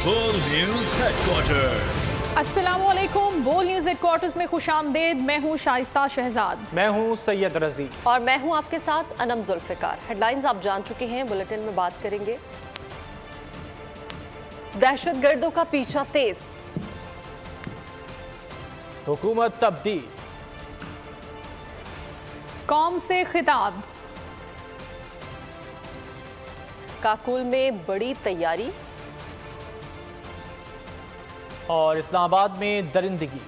बोल news headquarter. अस्सलामुअलैकुम। बोल न्यूज हेडक्वार्टर्स में खुशामदीद। मैं हूँ शाइस्ता शहजाद। मैं हूँ सैयद रजी और मैं हूँ आपके साथ अनम जुल्फिकार। हेडलाइंस आप जान चुके हैं, बुलेटिन में बात करेंगे। दहशतगर्दों का पीछा तेज, हुकूमत तब्दील, कौम से खिताब, काकुल में बड़ी तैयारी और इस्लामाबाद में दरिंदगी।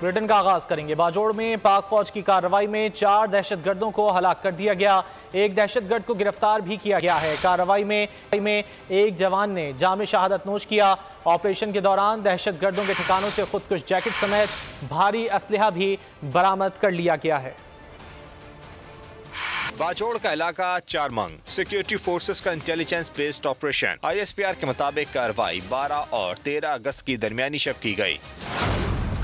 बुलेटिन का आगाज करेंगे। बाजोड़ में पाक फौज की कार्रवाई में 4 दहशतगर्दों को हलाक कर दिया गया। एक दहशतगर्द को गिरफ्तार भी किया गया है। कार्रवाई में एक जवान ने जाम शहादत नोश किया। ऑपरेशन के दौरान दहशतगर्दों के ठिकानों से खुदकुश जैकेट समेत भारी असलहा भी बरामद कर लिया गया है। बाजोड़ का इलाका चारमंग, सिक्योरिटी फोर्सेस का इंटेलिजेंस बेस्ड ऑपरेशन। ISPR के मुताबिक कार्रवाई 12 और 13 अगस्त की दरमियानी शब की गई।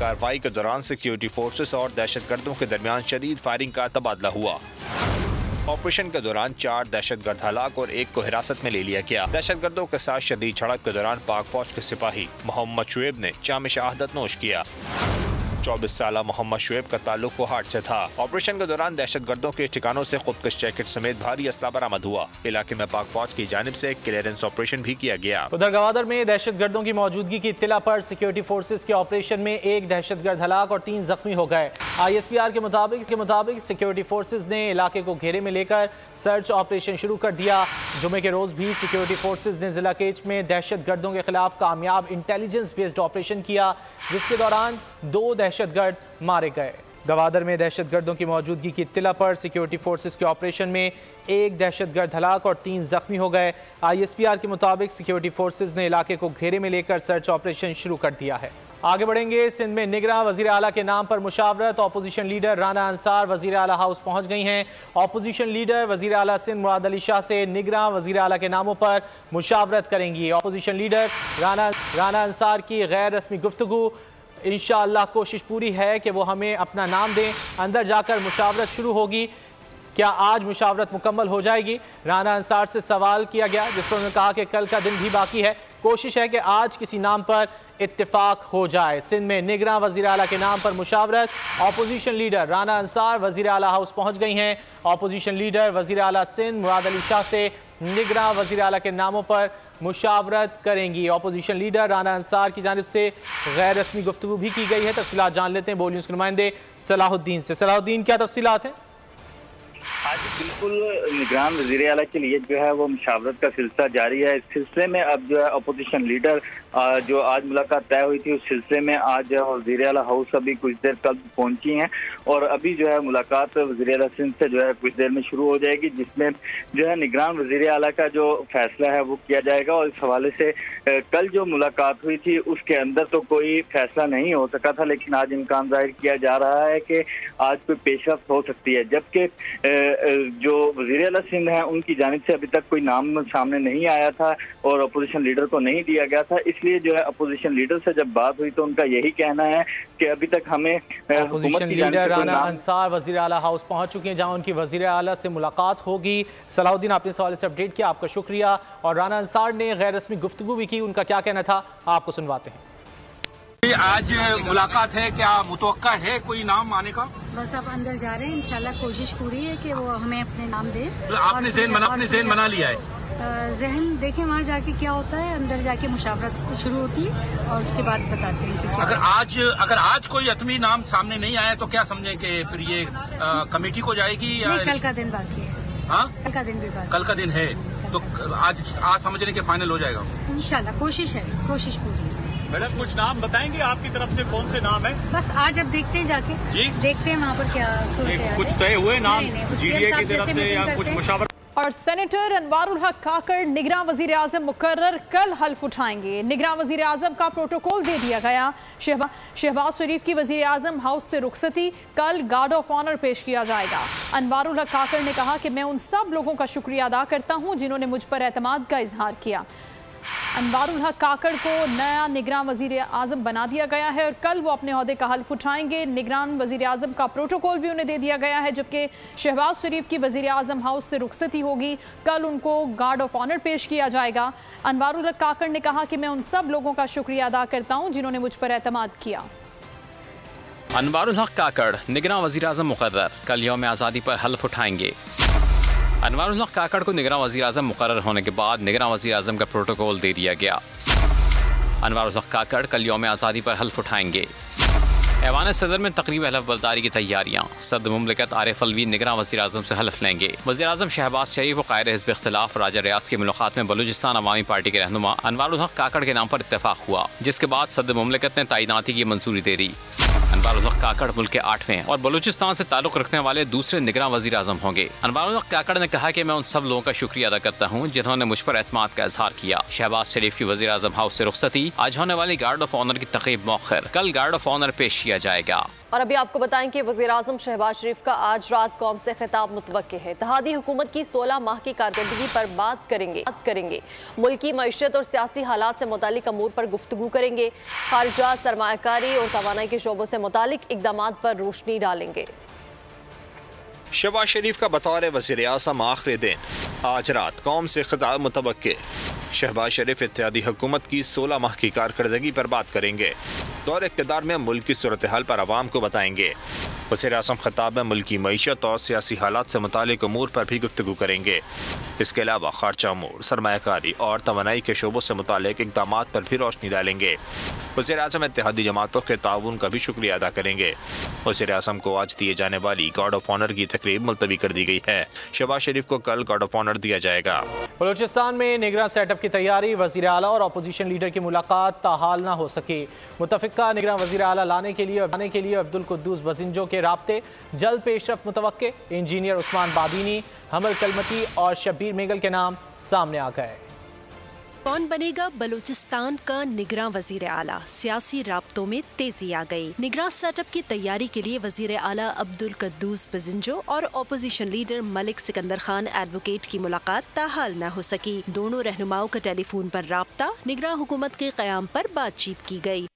कार्रवाई के दौरान सिक्योरिटी फोर्सेस और दहशतगर्दों के दरमियान शदीद फायरिंग का तबादला हुआ। ऑपरेशन के दौरान 4 दहशतगर्द हलाक और 1 को हिरासत में ले लिया गया। दहशतगर्दों के साथ शदीद झड़प के दौरान पाक फौज के सिपाही मोहम्मद शुएब ने जाम शहादत नोश किया। 24 साल मोहम्मद शुएब का ताल्लुक कोहाट से था। ऑपरेशन के दौरान दहशतगर्दों के ठिकानों से खुदकुश जैकेट समेत भारी असला बरामद हुआ। इलाके में पाक फौज की जानिब से क्लियरेंस ऑपरेशन भी किया गया। उधर गवादर में दहशतगर्दों की मौजूदगी की इत्तला पर सिक्योरिटी फोर्सेस के ऑपरेशन में 1 दहशतगर्द हलाक और 3 जख्मी हो गए। ISPR के मुताबिक सिक्योरिटी फोर्सेस ने इलाके को घेरे में लेकर सर्च ऑपरेशन शुरू कर दिया। जुमे के रोज भी सिक्योरिटी फोर्सेस ने जिला केच में दहशतगर्दों के खिलाफ कामयाब इंटेलिजेंस बेस्ड ऑपरेशन किया, जिसके दौरान 2 दहशतगर्द मारे गए। गवादर में दहशतगर्दों की मौजूदगी की इत्तला पर सिक्योरिटी फोर्सेस के ऑपरेशन में 1 दहशतगर्द हलाक और 3 जख्मी हो गए। ISPR के मुताबिक सिक्योरिटी फोर्सेस ने इलाके को घेरे में लेकर सर्च ऑपरेशन शुरू कर दिया है। आगे बढ़ेंगे। सिंध में निगरां वजीर आला के नाम पर मुशावरत। अपोजिशन लीडर राना अंसार वजीर आला हाउस पहुंच गई हैं। अपोजिशन लीडर वजीर आला सिंध मुराद अली शाह से निगरां वजीर आला के नामों पर मुशावरत करेंगी। अपोजिशन लीडर राना अंसार की गैर रस्मी गुफ्तगू। इंशाअल्लाह कोशिश पूरी है कि वो हमें अपना नाम दें। अंदर जाकर मुशावरत शुरू होगी। क्या आज मुशावरत मुकम्मल हो जाएगी? राना अंसार से सवाल किया गया, जिस पर उन्होंने कहा कि कल का दिन भी बाकी है। कोशिश है कि आज किसी नाम पर इत्तेफाक हो जाए। सिंध में निगरां वजीर आला के नाम पर मुशावरत। अपोजिशन लीडर राना अंसार वजीर आला हाउस पहुंच गई हैं। अपोजिशन लीडर वजीर आला सिंध मुराद अली शाह से निगरां वजीर आला के नामों पर मुशावरत करेंगी। अपोजिशन लीडर राना अंसार की जानिब से गैर रस्मी गुफ्तगू भी की गई है। तफसीलात जान लेते हैं बोल न्यूज़ के नुमाइंदे सलाहुद्दीन से। सलाहुद्दीन, क्या तफसीलात हैं? आज बिल्कुल निगरान वज़ीर आला के लिए जो है वो मुशावरत का सिलसिला जारी है। इस सिलसिले में अब जो है अपोजिशन लीडर जो आज मुलाकात तय हुई थी, उस सिलसिले में आज वज़ीर आला हाउस अभी कुछ देर कल पहुंची हैं और अभी जो है मुलाकात वज़ीर आला सिंध से जो है कुछ देर में शुरू हो जाएगी, जिसमें जो है निगरान वज़ीर आला का जो फैसला है वो किया जाएगा। और इस हवाले से कल जो मुलाकात हुई थी उसके अंदर तो कोई फैसला नहीं हो सका था, लेकिन आज इम्कान जाहिर किया जा रहा है कि आज कोई पेशरफ्त हो सकती है। जबकि जो वज़ीर आला सिंध हैं उनकी जानिब से अभी तक कोई नाम सामने नहीं आया था और अपोजिशन लीडर को नहीं दिया गया था। इसलिए जो है अपोजिशन लीडर से जब बात हुई तो उनका यही कहना है कि अभी तक हमें अपोजिशन लीडर राना अंसार वज़ीर आला हाउस पहुंच चुके हैं, जहां उनकी वज़ीर आला से मुलाकात होगी। सलाहुद्दीन, आपने इस हवाले से अपडेट किया, आपका शुक्रिया। और राना अंसार ने गैर रस्मी गुफ्तगू भी की, उनका क्या कहना था आपको सुनवाते हैं। आज मुलाकात है, क्या मुतवक्का है कोई नाम आने का? बस अब अंदर जा रहे हैं, इंशाल्लाह कोशिश पूरी है कि वो हमें अपने नाम दे। तो आपने ज़हन बना लिया है? जहन देखें वहाँ जाके क्या होता है, अंदर जाके मुशावरत शुरू होती है और उसके बाद बताते हैं कि अगर आज कोई हतमी नाम सामने नहीं आया तो क्या समझें कि फिर ये कमेटी को जाएगी या कल का दिन बाकी है? हाँ, कल का दिन भी बाकी। कल का दिन है तो आज समझ रहे कि फाइनल हो जाएगा इंशाल्लाह। कोशिश है, कोशिश पूरी है। मैडम, कुछ नाम बताएंगे आपकी तरफ से, कौन से नाम है? बस आज अब देखते हैं जाके जी, देखते हैं वहाँ पर क्या कुछ तय हुए नाम GDA की तरफ से या कुछ मुशावरत? और सेनेटर अनवारुल हक काकड़ निगरां वजीर आजम मुकर्रर कल हल्फ उठाएंगे। निगरां वजीर आजम का प्रोटोकॉल दे दिया गया। शहबाज शरीफ की वजीर आजम हाउस से रुखसती, कल गार्ड ऑफ ऑनर पेश किया जाएगा। अनवारुल हक काकड़ ने कहा कि मैं उन सब लोगों का शुक्रिया अदा करता हूँ जिन्होंने मुझ पर एतमाद का इजहार किया। अनवारुल हक काकड़ को नया निगरान वजीर आजम बना दिया गया है और कल वो अपने ओहदे का हल्फ उठाएंगे। निगरान वजीर आजम का प्रोटोकॉल भी उन्हें दे दिया गया है, जबकि शहबाज शरीफ की वजीर आजम हाउस से रुखसती होगी। कल उनको गार्ड ऑफ ऑनर पेश किया जाएगा। अनवारुल हक काकड़ ने कहा कि मैं उन सब लोगों का शुक्रिया अदा करता हूँ जिन्होंने मुझ पर एतमाद किया। अनवारुल हक काकड़ निगरान वज़ीर आज़म मुक़र्रर, कल यौम आज़ादी पर हल्फ उठाएंगे। अनवारुल हक काकड़ को निगरान वज़ीर आज़म मुक़र्रर होने के बाद निगरान वज़ीर आज़म का प्रोटोकॉल दे दिया गया। अनवारुल हक काकड़ कल यौम आज़ादी पर हल्फ उठाएंगे। ऐवान सदर में तकरीब हल्फ बर्दारी की तैयारियाँ। सदर मुमलिकत आरिफ अलवी निगरान वज़ीर आज़म से हल्फ लेंगे। वज़ीर आज़म शहबाज शरीफ व क़ायद हिज़्ब इख्तिलाफ़ राजा रियाज की मुलाकात में बलूचिस्तान अवामी पार्टी के रहनुमा अनवारुल हक काकड़ के नाम पर इत्तेफाक हुआ, जिसके बाद सदर मुमलिकत ने तैनाती की मंजूरी दे दी। अनवारुल हक काकड़ मुल्क के 8वें और बलूचिस्तान से ताल्लुक़ रखने वाले दूसरे निगरान वज़ीर आज़म होंगे। अनवारुल हक काकड़ ने कहा कि मैं उन सब लोगों का शुक्रिया अदा करता हूँ जिन्होंने मुझ पर एतमाद का इजहार किया। शहबाज शरीफ की वज़ीर आज़म हाउस से रुखसती, आज होने वाली गार्ड ऑफ ऑनर की तक़रीब मौखर, कल गार्ड ऑफ ऑनर पेश किया जाएगा। और अभी आपको बताएं कि वज़ीर आज़म शहबाज शरीफ का आज रात कौम से खिताब मुतवक्के है। इत्तेहादी हुकूमत की 16 माह की कारकर्दगी पर बात करेंगे। मुल्क की मईशत और सियासी हालात से मुतालिक अमूर पर गुफ्तगू करेंगे। खारजा, सरमायाकारी और तवानाई के शोबों से मुतालिक इक़दामात पर रोशनी डालेंगे। शहबाज शरीफ का बतौर वज़ीर आज़म आखिरी दिन आज रात कौम से खिताब मुतवक्के। शहबाज शरीफ इत्तेहादी हुकूमत की 16 माह की कारकर्दगी पर बात करेंगे। दौर इक़्तिदार में मुल्क की सूरत हाल पर आवाम को बताएंगे। वज़ीर आज़म खिताब में मुल्क की मईशत और सियासी हालात से मुतालिक अमूर पर भी गुफ्तगू करेंगे। इसके अलावा खर्चा अमूर, सरमायाकारी और तवानाई के शोबों से मुतालिक इक़दामात पर भी रोशनी डालेंगे। वज़ीर आज़म इत्तेहादी जमातों के ताउन का भी शुक्रिया अदा करेंगे। वज़ीर आज़म को आज दिए जाने वाली गार्ड ऑफ ऑनर की तकरीब मुलतवी कर दी गई है। शहबाज शरीफ को कल गार्ड ऑफ ऑनर दिया जाएगा। बलूचिस्तान में निगरान सेटअप की तैयारी, वज़ीर आला और अपोजिशन लीडर की मुलाकात ताहाल ना हो सकी। मुतफ़िका निगरान वज़ीर आला लाने के लिए अब्दुल कुद्दूस बजिंजो के राब्ते, जल्द पेशरफ मुतवक्के। इंजीनियर उस्मान बादीनी, हमल कलमती और शब्बीर मेंगल के नाम सामने आ गए। कौन बनेगा बलूचिस्तान का निगरान वजीर आला? सियासी राब्तों में तेजी आ गई। निगरान सेटअप की तैयारी के लिए वजीर आला अब्दुल कुद्दूस बजिंजो और opposition leader Malik Sikandar Khan advocate की मुलाकात ताहाल न हो सकी। दोनों रहनुमाओं का टेलीफोन पर राब्ता, निगरान हुकूमत के क़याम पर बातचीत की गई।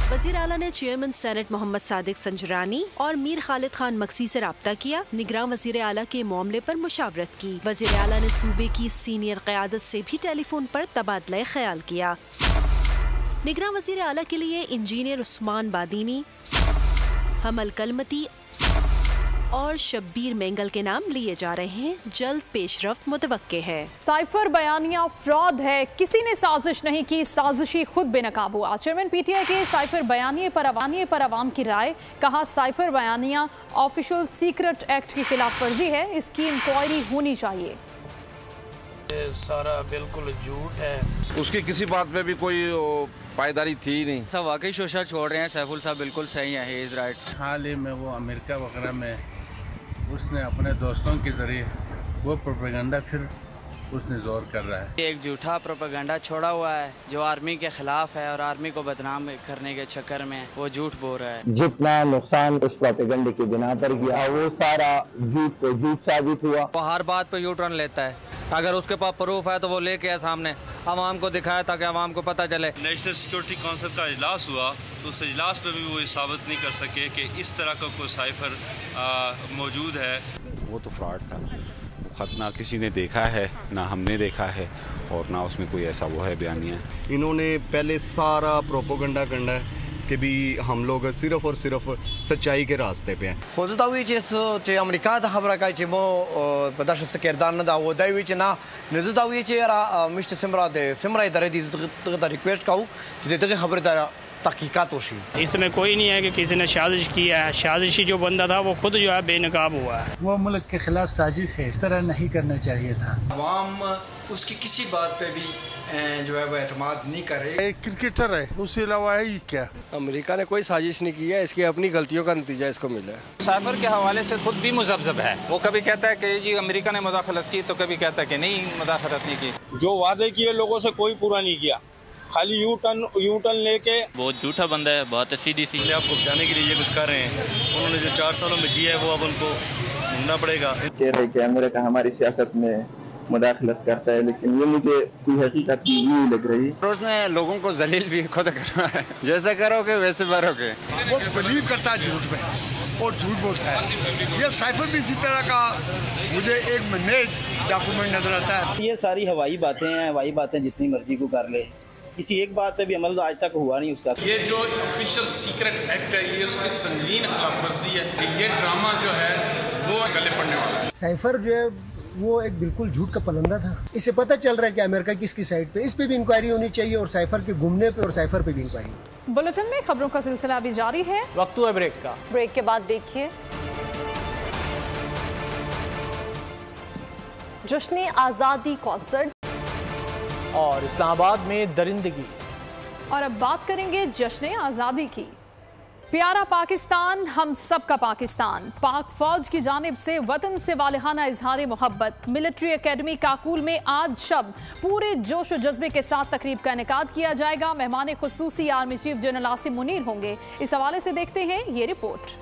वज़ीर आला ने चेयरमैन सेनेट मोहम्मद सादिक संजरानी और मीर खालिद खान मक्सी से राब्ता किया। निगरान वज़ीर आला के मामले पर मुशावरत की। वज़ीर आला ने सूबे की सीनियर क़यादत से भी टेलीफोन पर तबादला ख्याल किया। निगरान वज़ीर आला के लिए इंजीनियर उस्मान बादीनी, हमल कलमती और शब्बीर मेंगल के नाम लिए जा रहे हैं। जल्द पेशरफ्त मुतवक्के है। साइफर बयानिया फ्रॉड है, किसी ने साजिश नहीं की, साजिशी खुद बेनकाब हुआ। चेयरमैन पीटीआई के साइफर बयानिए पर आवाम की राय। कहा साइफर बयानिया ऑफिशियल सीक्रेट एक्ट की खिलाफ वर्जी है, इसकी इंक्वायरी होनी चाहिए। सारा बिल्कुल झूठ है, उसकी किसी बात में भी कोई पायदारी थी नहीं। सब वाकई शोशा छोड़ रहे हैं। सैफुल साहब बिल्कुल सही है, ही इज राइट। हाल ही में वो अमेरिका वगैरह में उसने अपने दोस्तों के जरिए वो प्रोपेगेंडा फिर उसने जोर कर रहा है। एक झूठा प्रोपेगेंडा छोड़ा हुआ है जो आर्मी के खिलाफ है और आर्मी को बदनाम करने के चक्कर में वो झूठ बोल रहा है। जितना नुकसान उस प्रोपेगेंडे की बिना पर किया वो सारा झूठ साबित हुआ। वो हर बात पे यू टर्न लेता है। अगर उसके पास प्रूफ है तो वो लेके आए सामने, आवाम को दिखाया ताकि आवाम को पता चले। नेशनल सिक्योरिटी काउंसिल का इजलास हुआ तो उस इजलास में भी वो ये साबित नहीं कर सके कि इस तरह का कोई साइफर मौजूद है। वो तो फ्रॉड था। खत ना किसी ने देखा है, ना हमने देखा है और ना उसमें कोई ऐसा वो है बयानिया। इन्होंने पहले सारा प्रोपोगंडा करना है कि भी हम लोग सिर्फ और सिर्फ सच्चाई के रास्ते पे हैं। खुद दावी चे अमेरिका दा खबर का चे मो बदाश सकेरदान ना वो दावी चे ना नजर दावी चे मिस्टर सिमरा इधर दी रिक्वेस्ट काऊ जे तक खबर दा तहकीकात होशी। इसमें कोई नहीं है कि किसी ने साजिश किया है। साजिशी जो बंदा था वो खुद जो है बेनकाब हुआ है। वो मुल्क के खिलाफ साजिश है, इस तरह नहीं करना चाहिए था। आवाम उसकी किसी बात पे भी जो है वो एतमाद नहीं करे। एक क्रिकेटर है, उसके अलावा है क्या? अमेरिका ने कोई साजिश नहीं की है, इसकी अपनी गलतियों का नतीजा इसको मिला है। साइफर के हवाले से खुद भी मुज़ब्ज़ब है। वो कभी कहता है कि जी अमेरिका ने मुदाखलत की, तो कभी कहता है कि नहीं मुदाखलत नहीं की। जो वादे किए लोगों से कोई पूरा नहीं किया, खाली यू टर्न लेके। बहुत झूठा बंदा है, बहुत सीधी सी। आपको जाने के लिए ये कुछ कर रहे हैं, उन्होंने जो 4 सालों में किया है वो अब उनको ढूंढना पड़ेगा। कह रहे कि अमेरिका हमारी सियासत में मुदाखलत करता है, लेकिन ये मुझे कोई हकीकत नहीं लग रही। उसने लोगों को जलील भी खुद करना है, जैसे करोगे वैसे भरोगे। वो बिलीव करता है झूठ में और झूठ बोलता है। ये साइफर भी इसी तरह का मुझे एक मैनेज डॉक्यूमेंट नजर आता है। ये सारी हवाई बातें हैं, हवाई बातें जितनी मर्जी को कर ले, किसी एक बात पे भी अमल आज तक हुआ नहीं उसका। ये जो ऑफिशियल सीक्रेट एक्ट है ये उसकी संगीन खिलाफ वर्जी है। ये ड्रामा जो है वो गले पड़ने वाला है। साइफर जो है वो एक बिल्कुल झूठ का पलंदा था। इससे पता चल रहा है कि अमेरिका किसकी साइड पे, इस पे भी इंक्वायरी होनी चाहिए और साइफर के घूमने पे और साइफर पे भी इंक्वायरी। बुलेटिन में खबरों का सिलसिला अभी जारी है, वक्त हुआ ब्रेक का। ब्रेक के बाद देखिए जश्न आज़ादी कॉन्सर्ट और इस्लामाबाद में दरिंदगी। और अब बात करेंगे जश्न आज़ादी की। प्यारा पाकिस्तान, हम सब का पाकिस्तान। पाक फौज की जानिब से वतन से वालिहाना इजहार मोहब्बत। मिलिट्री एकेडमी काकूल में आज शब पूरे जोश व जज्बे के साथ तकरीब का इनेकाद किया जाएगा। मेहमान खुसूसी army chief general Asim Munir होंगे। इस हवाले से देखते हैं ये रिपोर्ट।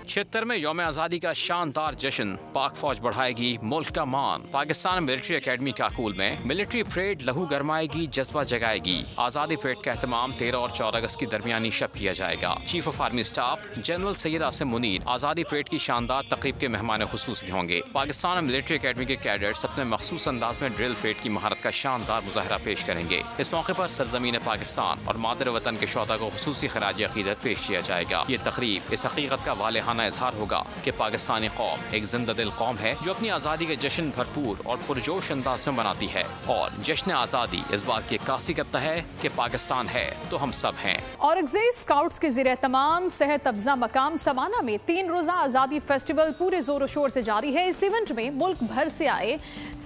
76वें यौम आज़ादी का शानदार जश्न, पाक फौज बढ़ाएगी मुल्क का मान। पाकिस्तान मिलिट्री एकेडमी काकूल में मिलिट्री परेड लहू गरमाएगी, जज्बा जगाएगी। आज़ादी परेड का एहतमाम 13 और 14 अगस्त की दरमियानी शब किया जाएगा। Chief of army staff general Syed Asim Munir आज़ादी परेड की शानदार तकरीब के मेहमान खुसूसी होंगे। पाकिस्तान मिलिट्री एकेडमी के कैडेट्स अपने मखसूस अंदाज में ड्रिल परेड की महारत का शानदार मुजाहरा पेश करेंगे। इस मौके पर सरजमीन पाकिस्तान और मादर वतन के शोहदा को खुसूसी खराज अकीदत पेश किया जाएगा। ये तकरीब इस हकीकत का वालिहाना इजहार होगा कि पाकिस्तानी कौम एक जिंदा दिल कौम है जो अपनी आज़ादी के जश्न भरपूर और पुरजोश अंदाज में मनाती है। और जश्न आज़ादी इस बात की अक्कासी करता है कि पाकिस्तान है तो हम सब हैं। औरंगजेब स्काउट्स के ज़ेरे तमाम सेहत अफजा मकाम समाना में 3 रोज़ा आज़ादी फेस्टिवल पूरे जोर शोर से जारी है। इस इवेंट में मुल्क भर से आए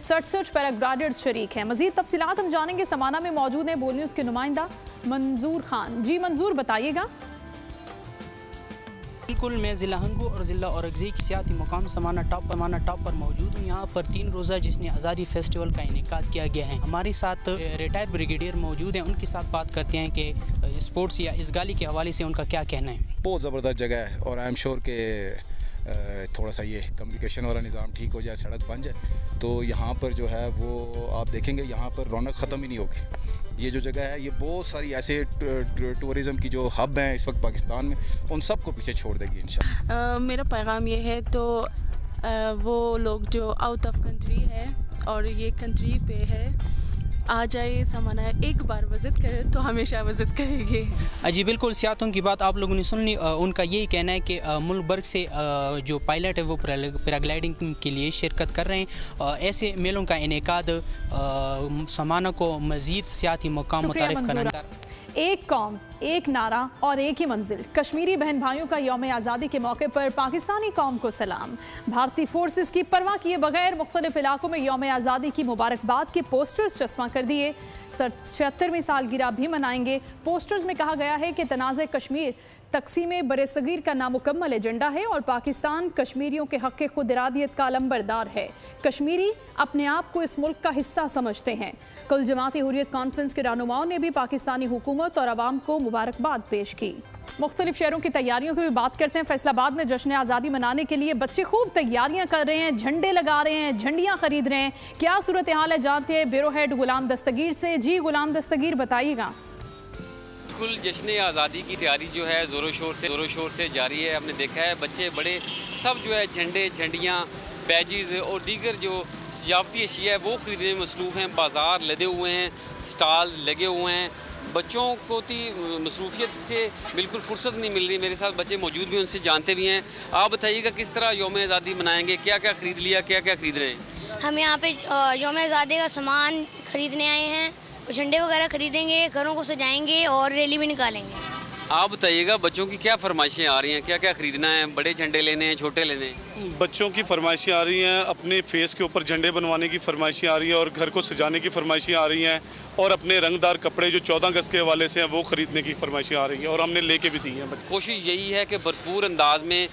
67 पैराग्लाइडर्स शरीक हैं। मजीद तफसीलात हम जानेंगे। समाना में मौजूद है बोल न्यूज़ के नुमाइंदा मंजूर खान। जी मंजूर, बताइएगा। बिल्कुल, मैं ज़िला हंगू और ज़िला औरंगज़ेब की सियाती मुकाम समाना टॉप पर मौजूद हूँ। यहाँ पर 3 रोज़ा जिसने आज़ादी फेस्टिवल का इनेकाद किया गया है। हमारे साथ रिटायर्ड ब्रिगेडियर मौजूद हैं, उनके साथ बात करते हैं कि स्पोर्ट्स या इस गाली के हवाले से उनका क्या कहना है। बहुत ज़बरदस्त जगह है और आई एम श्योर के थोड़ा सा ये कम्युनिकेशन वाला निज़ाम ठीक हो जाए, सड़क बन जाए तो यहाँ पर जो है वो आप देखेंगे यहाँ पर रौनक ख़त्म ही नहीं होगी। ये जो जगह है ये बहुत सारी ऐसे टूरिज़म की जो हब हैं इस वक्त पाकिस्तान में, उन सब को पीछे छोड़ देगी इंशाल्लाह। मेरा पैगाम ये है तो वो लोग जो आउट ऑफ कंट्री है और ये कंट्री पे है, आ जाए समाना एक बार विज़िट करे तो हमेशा विज़िट करेंगे। जी बिल्कुल, सियातों की बात आप लोगों ने सुन ली। उनका यही कहना है कि मुल्क भर से जो पायलट है वो पैराग्लाइडिंग के लिए शिरकत कर रहे हैं। ऐसे मेलों का इनेकाद समाना को मज़ीद सियाती मकाम मुतारिफ कराना। एक कौम, एक नारा और एक ही मंजिल। कश्मीरी बहन भाइयों का यौम आज़ादी के मौके पर पाकिस्तानी कौम को सलाम। भारतीय फोर्सेस की परवाह किए बगैर मुख्तलिफ इलाकों में यौम आज़ादी की मुबारकबाद के पोस्टर्स चस्पा कर दिए। 76वीं सालगिरह भी मनाएंगे। पोस्टर्स में कहा गया है कि तनाज़े कश्मीर तकसीम बरसगीर का नामुकम्मल एजेंडा है और पाकिस्तान कश्मीरियों के हक़ खुद इरादियत का अलंबरदार है। कश्मीरी अपने आप को इस मुल्क का हिस्सा समझते हैं। कल जमात हुर्रियत कॉन्फ्रेंस के रहनुमाओं ने भी पाकिस्तानी हुकूमत और आवाम को मुबारकबाद पेश की। मुख्तलिफ शहरों की तैयारियों की भी बात करते हैं। फैसलाबाद में जश्न आज़ादी मनाने के लिए बच्चे खूब तैयारियां कर रहे हैं, झंडे लगा रहे हैं, झंडियां खरीद रहे हैं। क्या सूरत हाल है, जानते हैं ब्यूरो हेड गुलाम दस्तगीर से। जी गुलाम दस्तगीर, बताइएगा। बिल्कुल, जश्न आज़ादी की तैयारी जो है ज़ोरों शोर से जारी है। हमने देखा है बच्चे बड़े सब जो है झंडे, झंडियाँ, बैजेज़ और दीगर जो सजावती अशिया है वो ख़रीदने में मसरूफ़ हैं। बाज़ार लदे हुए हैं, स्टॉल लगे हुए हैं। बच्चों को मसरूफियत से बिल्कुल फुर्सत नहीं मिल रही। मेरे साथ बच्चे मौजूद भी, उनसे जानते भी हैं। आप बताइएगा किस तरह यौम आज़ादी मनाएंगे, क्या क्या ख़रीद लिया, क्या क्या ख़रीद रहे हैं? हम यहाँ पे यौम आज़ादी का सामान ख़रीदने आए हैं, झंडे वगैरह खरीदेंगे, घरों को सजाएंगे और रैली भी निकालेंगे। आप बताइएगा बच्चों की क्या फरमाइशें आ रही हैं, क्या क्या ख़रीदना है? बड़े झंडे लेने हैं, छोटे लेने हैं? बच्चों की फरमाइशें आ रही हैं, अपने फेस के ऊपर झंडे बनवाने की फरमाइशें आ रही हैं और घर को सजाने की फरमाइशें आ रही हैं और अपने रंगदार कपड़े जो 14 अगस्त के हवाले से हैं वो ख़रीदने की फरमाइशें आ रही हैं और हमने लेके भी दी हैं। कोशिश यही है कि भरपूर अंदाज में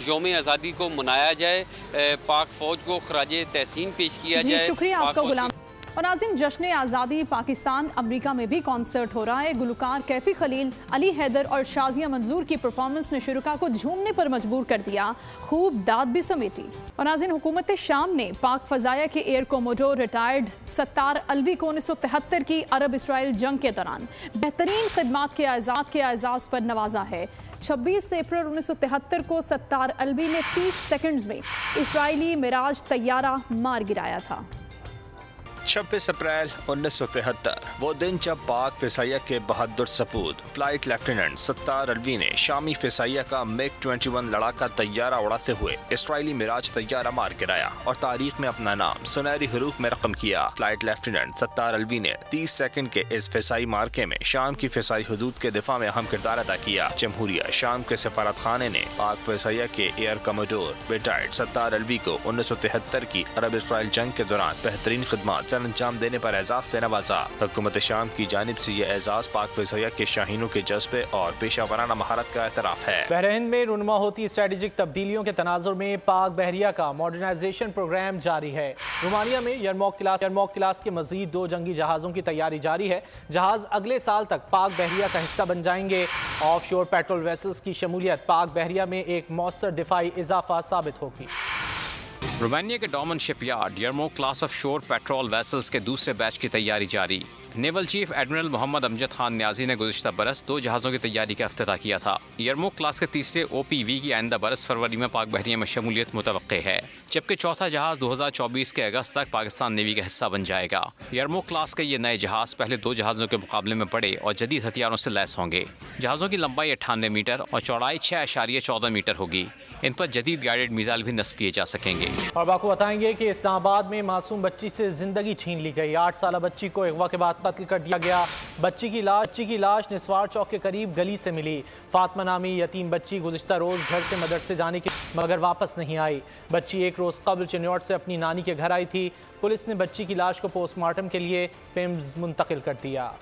यौम आज़ादी को मनाया जाए, पाक फ़ौज को खराज तहसीन पेश किया जाए। शुक्रिया आपका गुलाम। और नाज़रीन, जश्न आज़ादी पाकिस्तान अमेरिका में भी कॉन्सर्ट हो रहा है। गुलकार कैफी खलील, अली हैदर और शाजिया मंजूर की परफॉर्मेंस ने शुरुका को झूमने पर मजबूर कर दिया, खूब दाद भी समेटी। और नाज़रीन, हुकूमत शाम ने पाक फ़ज़ाया के air commodore retired Sattar Alvi को 1973 की अरब इसराइल जंग के दौरान बेहतरीन खिदमात के एजाज़ पर नवाजा है। 26 अप्रैल 1973 को सत्तार अलवी ने 30 सेकंड्स में इसराइली मिराज तैयारा मार गिराया था। 26 अप्रैल 1973 वो दिन जब पाक फ़िज़ाइया के बहादुर सपूत फ्लाइट लेफ्टिनेंट सत्तार अलवी ने शामी फ़िज़ाइया का मिग 21 लड़ाका तैयारा उड़ाते हुए इसराइली मिराज तैयारा मार गिराया और तारीख में अपना नाम सुनहरी हरूफ में रकम किया। फ्लाइट लेफ्टिनेंट सत्तार अलवी ने 30 सेकंड के इस फ़िज़ाई मार्के में शाम की फ़िज़ाई हदूद के दिफा में अहम किरदार अदा किया। जमहूरिया शाम के सफारत खाने ने पाक फ़िज़ाइया के air commodore retired Sattar Alvi को 1973 की अरब इसराइल जंग के दौरान बेहतरीन खिदमात अंजाम देने पर एजाज से नवाजा। हुकूमत शाम की जानिब से यह एजाज पाक फ़िज़ाइया के शाहीनों के जज्बे और पेशा वराना महारत का एतराफ़ है। बहरीन में रुनमा होती स्ट्रेटेजिक तब्दीलियों के तनाजुर में पाक बहरिया का मॉडर्नाइजेशन प्रोग्राम जारी है। रोमानिया में यरमौक क्लास के मजीद 2 जंगी जहाज़ों की तैयारी जारी है। जहाज अगले साल तक पाक बहरिया का हिस्सा बन जाएंगे। ऑफ शोर पेट्रोल वेसल्स की शमूलियत पाक बहरिया में एक मौसर दिफाई इजाफा साबित होगी। रोमानिया के Damen shipyard Yarmook class offshore patrol vessels के दूसरे बैच की तैयारी जारी। Naval chief admiral Mohammad Amjad Khan Niazi ने गुज़िश्ता बरस 2 जहाज़ों की तैयारी का इफ्तिताह किया था। यरमौक क्लास के तीसरे OPV की आइंदा बरस फरवरी में पाक बहरिया में शमूलियत मुतवक्के है, जबकि चौथा जहाज़ 2024 के अगस्त तक पाकिस्तान नेवी का हिस्सा बन जाएगा। यरमौक क्लास के ये नए जहाज़ पहले 2 जहाज़ों के मुकाबले में बड़े और जदीद हथियारों से लैस होंगे। जहाज़ों की लंबाई 98 मीटर और चौड़ाई 6.14 मीटर होगी। इन पर जदीद गाइडेड मिसाइल भी नस्ब किए जा सकेंगे। और आपको बताएंगे कि इस्लामाबाद में मासूम बच्ची से जिंदगी छीन ली गई। 8 साल बच्ची को अगवा के बाद कत्ल कर दिया गया। बच्ची की लाश निस्वार चौक के करीब गली से मिली। फातिमा नामी यतीम बच्ची गुज़िश्ता रोज घर से मदरसे जाने की मगर वापस नहीं आई। बच्ची 1 रोज कबल चिन्योट से अपनी नानी के घर आई थी। पुलिस ने बच्ची की लाश को पोस्टमार्टम के लिए पिम्स मुंतकिल कर दिया।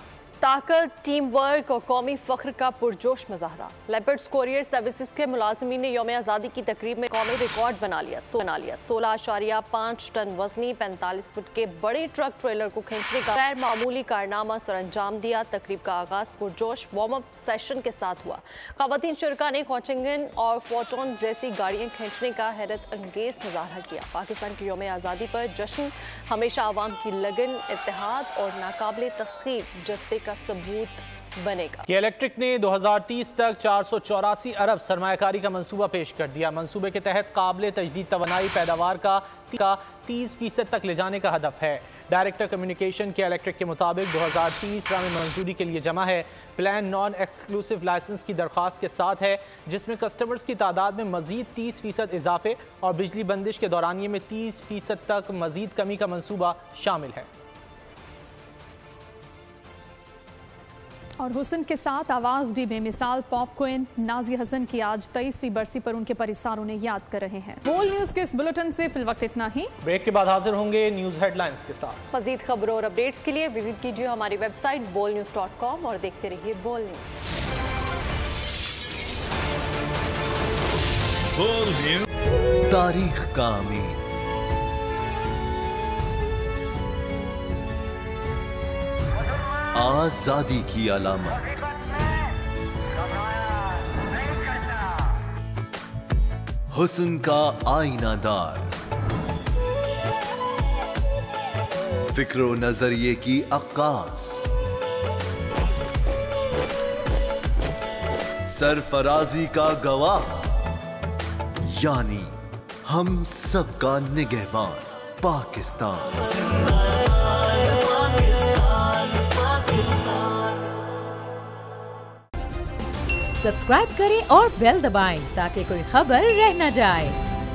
ताकत, टीम वर्क और कौमी फख्र का पुरजोश मुजाहरा। लेपर्ड्स कोरियर सर्विसेज के मुलाजमीन ने यौम आज़ादी की तकरीब में कौमी रिकॉर्ड बना लिया। 16.5 टन वजनी 45 फुट के बड़े ट्रक ट्रेलर को खींचने का गैर मामूली कारनामा सरअंजाम दिया। तकरीब का आगाज पुरजोश वार्म अप सेशन के साथ हुआ। ख़वातीन शुरका ने कॉचिंगन और फोटोन जैसी गाड़ियाँ खींचने का हैरत अंगेज मुजाहरा किया। पाकिस्तान की यौम आज़ादी पर जश्न हमेशा आवाम की लगन, इत्तेहाद और नाकाबिले तस्खीर जज्बे का सबूत बनेगा। इलेक्ट्रिक ने 2030 तक 484 अरब सरमायाकारी का मंसूबा पेश कर दिया। मंसूबे के तहत काबिल तजदीद तवानाई पैदावार का 30% तक ले जाने का हदफ है। डायरेक्टर कम्युनिकेशन के इलेक्ट्रिक के मुताबिक 2030 में मंजूरी के लिए जमा है। प्लान नॉन एक्सक्लूसिव लाइसेंस की दरख्वास्त के साथ है, जिसमें कस्टमर्स की तादाद में मजीद 30% इजाफे और बिजली बंदिश के दौरानिये में 30% तक मजीद कमी का मंसूबा शामिल है। और हुस्न के साथ आवाज़ भी बेमिसाल पॉप क्वीन नाज़िया हसन की आज 23वीं बरसी पर उनके परिसार उन्हें याद कर रहे हैं। बोल न्यूज़ के इस बुलेटिन से फिलवक्त इतना ही। ब्रेक के बाद हाजिर होंगे न्यूज़ हेडलाइंस के साथ। मज़ीद खबरों और अपडेट्स के लिए विजिट कीजिए हमारी वेबसाइट bolnews.com और देखते रहिए बोल न्यूज़। तारीख का अमीर, आजादी की अलामत, हुस्न का आईनादार, फिक्र व नजरिए की अक्कास, सरफराजी का गवाह, यानी हम सबका निगहबान पाकिस्तान। सब्सक्राइब करें और बेल दबाएं ताकि कोई खबर रह न जाए।